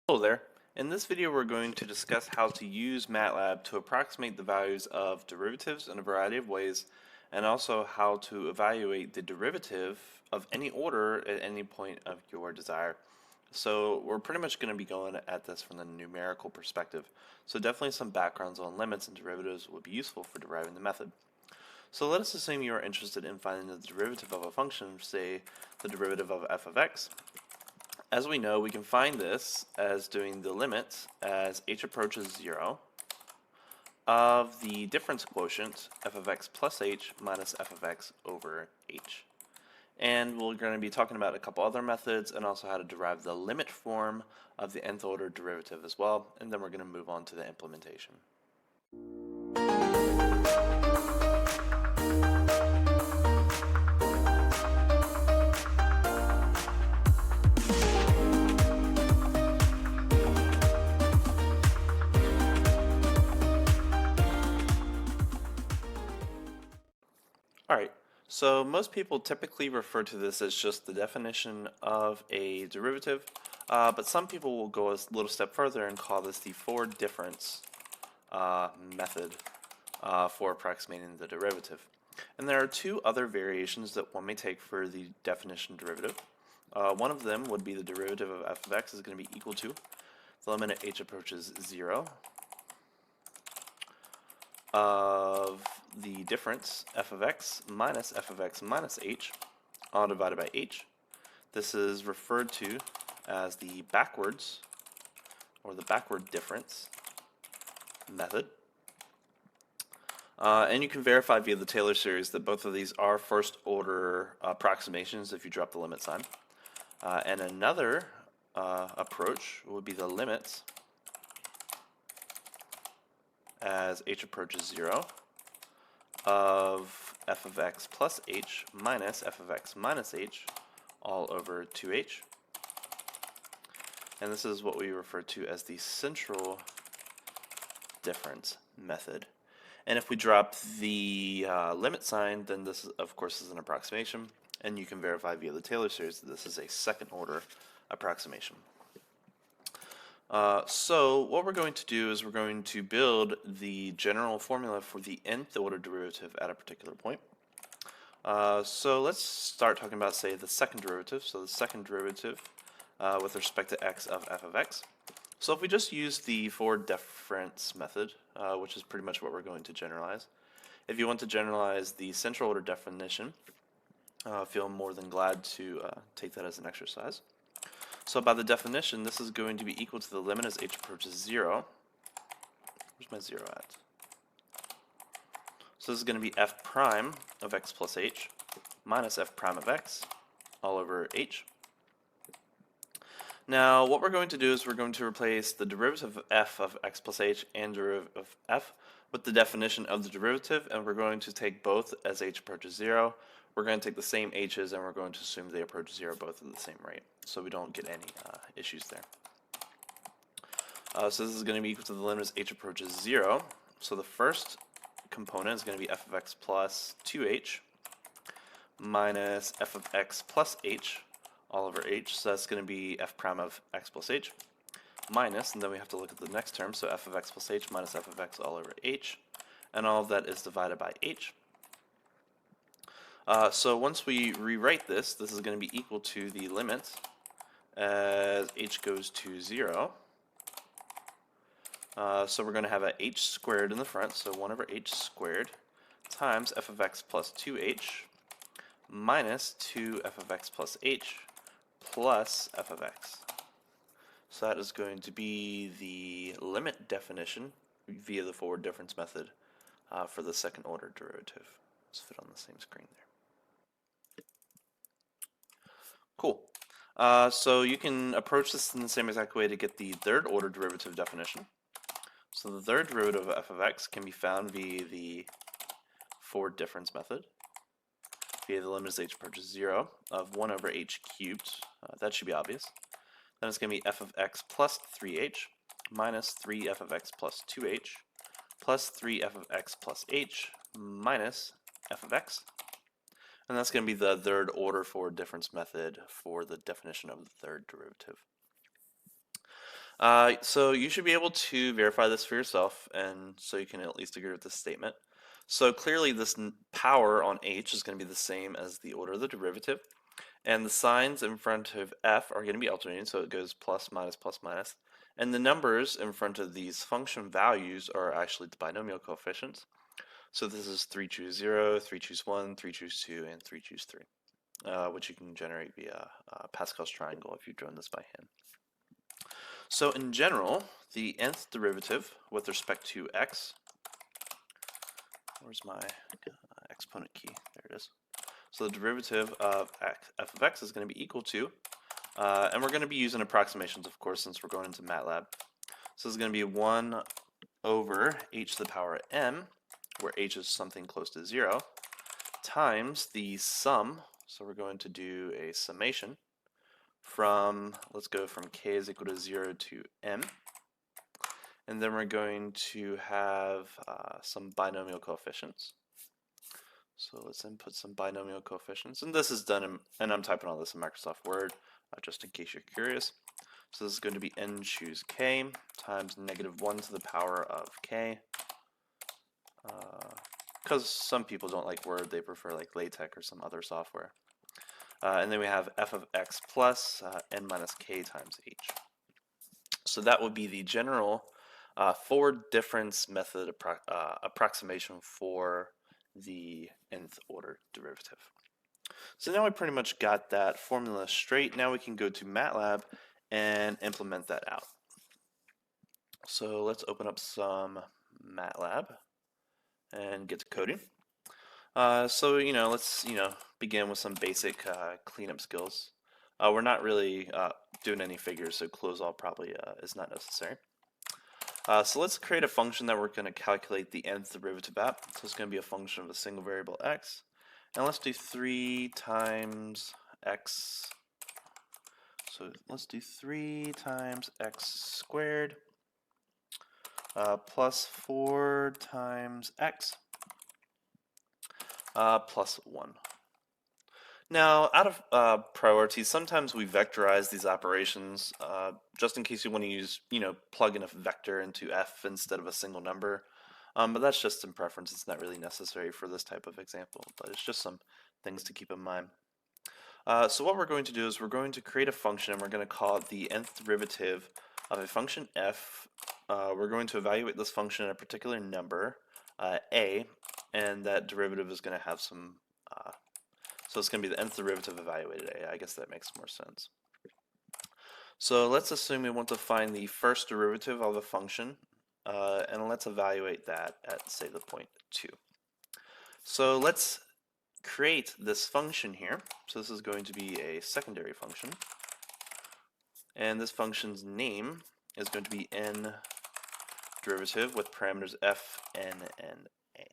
Hello there. In this video we're going to discuss how to use MATLAB to approximate the values of derivatives in a variety of ways, and also how to evaluate the derivative of any order at any point of your desire. So we're pretty much going to be going at this from the numerical perspective. So definitely some backgrounds on limits and derivatives would be useful for deriving the method. So let us assume you are interested in finding the derivative of a function, say the derivative of f of x. As we know, we can find this as doing the limit as h approaches 0 of the difference quotient f of x plus h minus f of x over h. And we're going to be talking about a couple other methods and also how to derive the limit form of the nth order derivative as well, and then we're going to move on to the implementation. Alright, so most people typically refer to this as just the definition of a derivative, but some people will go a little step further and call this the forward difference method for approximating the derivative. And there are two other variations that one may take for the definition derivative. One of them would be the derivative of f of x is going to be equal to the limit at h approaches 0 of the difference f of x minus h all divided by h. This is referred to as the backwards or the backward difference method. And you can verify via the Taylor series that both of these are first order approximations if you drop the limit sign. And another approach would be the limits as h approaches 0 of f of x plus h minus f of x minus h all over 2h. And this is what we refer to as the central difference method. And if we drop the limit sign, then this, of course, is an approximation, and you can verify via the Taylor series that this is a second order approximation. So what we're going to do is we're going to build the general formula for the nth order derivative at a particular point. So let's start talking about, say, the second derivative. So the second derivative with respect to x of f of x. So if we just use the forward difference method, which is pretty much what we're going to generalize, if you want to generalize the central order definition, feel more than glad to take that as an exercise. So by the definition, this is going to be equal to the limit as h approaches 0. Where's my 0 at? So this is going to be f prime of x plus h minus f prime of x all over h. Now what we're going to do is we're going to replace the derivative of f of x plus h and derivative of f with the definition of the derivative, and we're going to take both as h approaches 0. We're going to take the same h's and we're going to assume they approach 0 both at the same rate, so we don't get any issues there. So this is going to be equal to the limit as h approaches 0. So the first component is going to be f of x plus 2h minus f of x plus h all over h. So that's going to be f prime of x plus h minus, and then we have to look at the next term, so f of x plus h minus f of x all over h, and all of that is divided by h. So once we rewrite this, this is going to be equal to the limit as h goes to 0. So we're going to have a h squared in the front, so 1 over h squared times f of x plus 2h minus 2f of x plus h plus f of x. So that is going to be the limit definition via the forward difference method for the second order derivative. Let's fit on the same screen there. Cool. So you can approach this in the same exact way to get the third order derivative definition. So the third derivative of f of x can be found via the forward difference method, via the limit as h approaches 0 of 1 over h cubed. That should be obvious. Then it's going to be f of x plus 3h minus 3f of x plus 2h plus 3f of x plus h minus f of x. And that's going to be the third order forward difference method for the definition of the third derivative. So you should be able to verify this for yourself, and so you can at least agree with this statement. So clearly this power on h is going to be the same as the order of the derivative, and the signs in front of f are going to be alternating, so it goes plus, minus, and the numbers in front of these function values are actually the binomial coefficients. So this is 3 choose 0, 3 choose 1, 3 choose 2, and 3 choose 3, which you can generate via Pascal's triangle if you've drawn this by hand. So in general, the nth derivative with respect to x, where's my exponent key? There it is. So the derivative of f of x is going to be equal to, and we're going to be using approximations, of course, since we're going into MATLAB. So this is going to be 1 over h to the power m, where h is something close to 0, times the sum, so we're going to do a summation, from, let's go from k is equal to 0 to m, and then we're going to have some binomial coefficients. So let's input some binomial coefficients, and this is done in, and I'm typing all this in Microsoft Word, just in case you're curious. So this is going to be n choose k times negative 1 to the power of k, because some people don't like Word, they prefer like LaTeX or some other software. And then we have f of x plus n minus k times h. So that would be the general forward difference method approximation for the nth order derivative. So now we pretty much got that formula straight. Now we can go to MATLAB and implement that out. So let's open up some MATLAB and get to coding. So let's begin with some basic cleanup skills. We're not really doing any figures, so close all probably is not necessary. So let's create a function that we're going to calculate the nth derivative at. So it's going to be a function of a single variable x. And let's do 3 times x. So let's do 3 times x squared plus 4 times x plus 1. Now, out of priority, sometimes we vectorize these operations just in case you want to use, plug in a vector into f instead of a single number. But that's just in preference. It's not really necessary for this type of example, but it's just some things to keep in mind. So what we're going to do is we're going to create a function, and we're going to call it the nth derivative of a function f. We're going to evaluate this function at a particular number, a, and that derivative is going to have some so it's going to be the nth derivative evaluated a. I guess that makes more sense. So let's assume we want to find the first derivative of a function, and let's evaluate that at, say, the point 2. So let's create this function here. So this is going to be a secondary function, and this function's name is going to be n derivative with parameters f, n, and a.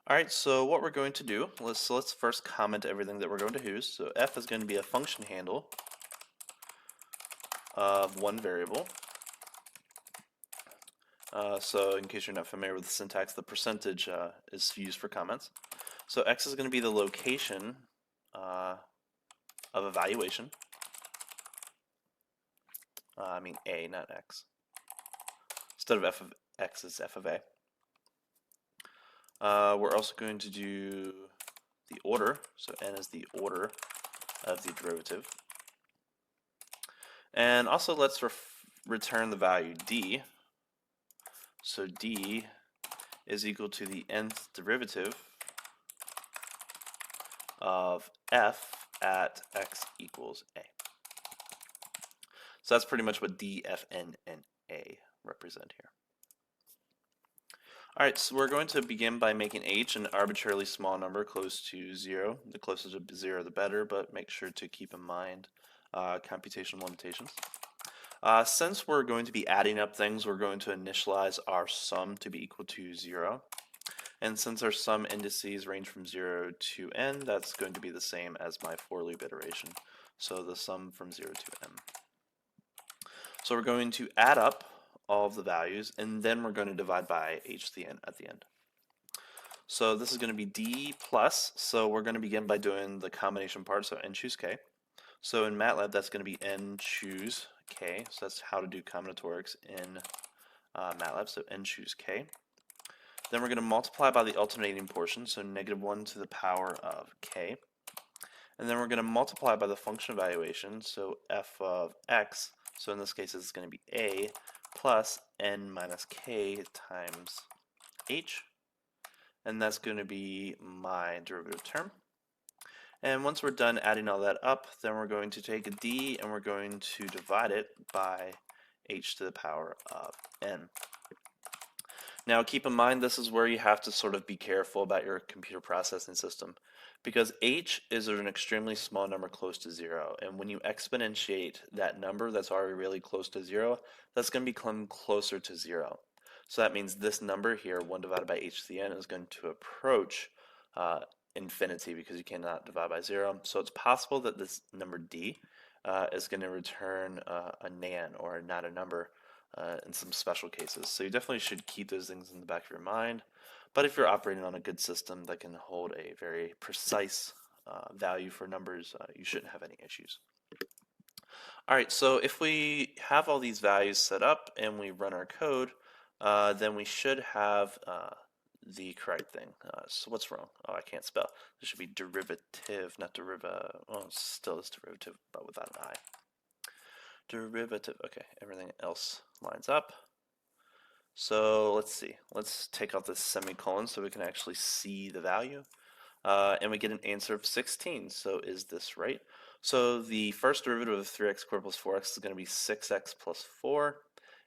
All right, so what we're going to do, let's first comment everything that we're going to use. So f is going to be a function handle of one variable. So in case you're not familiar with the syntax, the percentage is used for comments. So x is going to be the location of evaluation. I mean a, not x. Instead of f of x, it's f of a. We're also going to do the order, so n is the order of the derivative. And also let's return the value d. So d is equal to the nth derivative of f at x equals a. So that's pretty much what d, f, n, and a represent here. Alright, so we're going to begin by making h an arbitrarily small number close to 0. The closer to 0 the better, but make sure to keep in mind computational limitations. Since we're going to be adding up things, we're going to initialize our sum to be equal to 0. And since our sum indices range from 0 to n, that's going to be the same as my for loop iteration. So the sum from 0 to n. So we're going to add up all of the values, and then we're going to divide by h at the end. So this is going to be d plus, so we're going to begin by doing the combination part, so n choose k. So in MATLAB, that's going to be n choose k. So that's how to do combinatorics in MATLAB. So n choose k. Then we're going to multiply by the alternating portion, so -1 to the power of k. And then we're going to multiply by the function evaluation, so f of x, so in this case it's going to be a plus n minus k times h, and that's going to be my derivative term. And once we're done adding all that up, then we're going to take a d and we're going to divide it by h to the power of n. Now keep in mind this is where you have to sort of be careful about your computer processing system, because h is an extremely small number close to 0, and when you exponentiate that number that's already really close to 0, that's going to become closer to 0. So that means this number here, 1 divided by h to the n, is going to approach infinity because you cannot divide by 0. So it's possible that this number d is going to return a nan, or not a number, in some special cases. So you definitely should keep those things in the back of your mind. But if you're operating on a good system that can hold a very precise value for numbers, you shouldn't have any issues. All right, so if we have all these values set up and we run our code, then we should have the correct thing. So what's wrong? Oh, I can't spell. This should be derivative, not deriva. Oh, still is derivative, but without an I. Derivative. Okay, everything else lines up. So let's see. Let's take out this semicolon so we can actually see the value. And we get an answer of 16. So is this right? So the first derivative of 3x squared plus 4x is going to be 6x plus 4.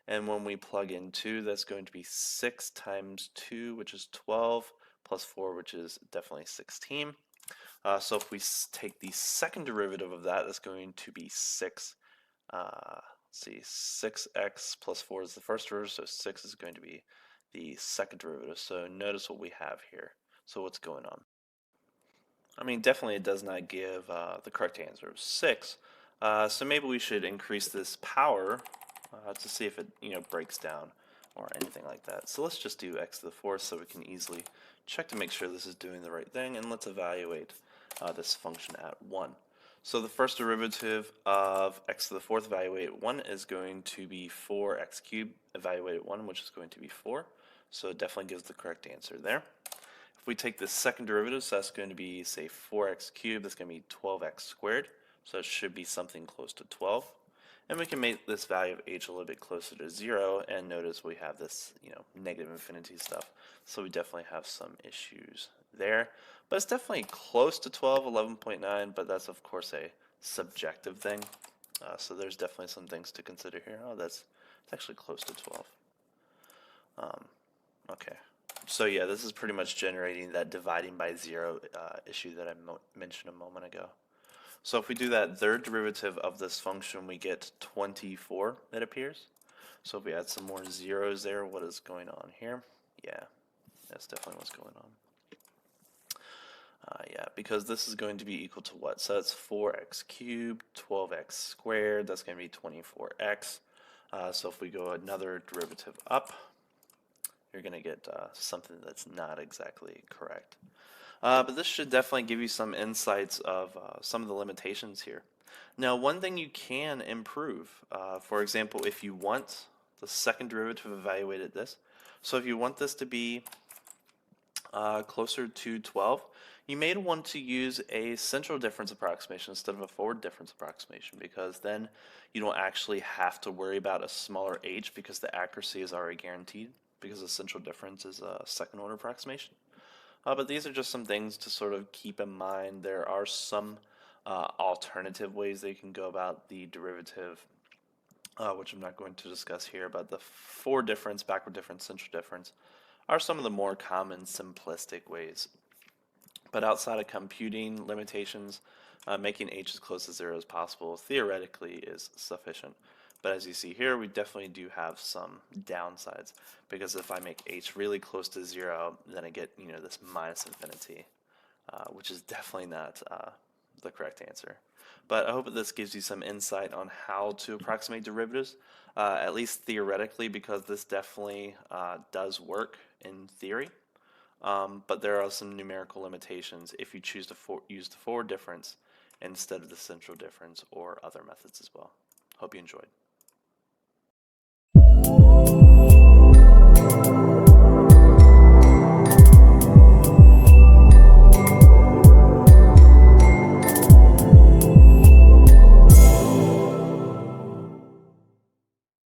And when we plug in 2, that's going to be 6 times 2, which is 12, plus 4, which is definitely 16. So if we take the second derivative of that, that's going to be 6. Let's see, 6x plus 4 is the first derivative, so 6 is going to be the second derivative. So notice what we have here. So what's going on? I mean, definitely it does not give the correct answer of 6. So maybe we should increase this power to see if it breaks down or anything like that. So let's just do x to the fourth so we can easily check to make sure this is doing the right thing, and let's evaluate this function at 1. So the first derivative of x to the fourth evaluated at 1 is going to be 4x cubed evaluated at 1, which is going to be 4. So it definitely gives the correct answer there. If we take the second derivative, so that's going to be, say, 4x cubed, that's going to be 12x squared. So it should be something close to 12. And we can make this value of h a little bit closer to 0, and notice we have this, negative infinity stuff. So we definitely have some issues there. But it's definitely close to 12, 11.9, but that's of course a subjective thing. So there's definitely some things to consider here. Oh, it's actually close to 12. Okay. So yeah, this is pretty much generating that dividing by 0 issue that I mentioned a moment ago. So if we do that third derivative of this function, we get 24, it appears. So if we add some more zeros there, what is going on here? Yeah, that's definitely what's going on. Yeah, because this is going to be equal to what? So that's 4x cubed, 12x squared, that's going to be 24x. So if we go another derivative up, you're going to get something that's not exactly correct. But this should definitely give you some insights of some of the limitations here. Now, one thing you can improve, for example, if you want the second derivative evaluated at this, so if you want this to be closer to 12, you may want to use a central difference approximation instead of a forward difference approximation, because then you don't actually have to worry about a smaller h because the accuracy is already guaranteed, because the central difference is a second order approximation. But these are just some things to sort of keep in mind. There are some alternative ways that you can go about the derivative, which I'm not going to discuss here, but the forward difference, backward difference, central difference are some of the more common simplistic ways. But outside of computing limitations, making h as close to 0 as possible theoretically is sufficient. But as you see here, we definitely do have some downsides, because if I make h really close to 0, then I get this minus infinity, which is definitely not the correct answer. But I hope that this gives you some insight on how to approximate derivatives, at least theoretically, because this definitely does work in theory. But there are some numerical limitations if you choose to use the forward difference instead of the central difference or other methods as well. Hope you enjoyed.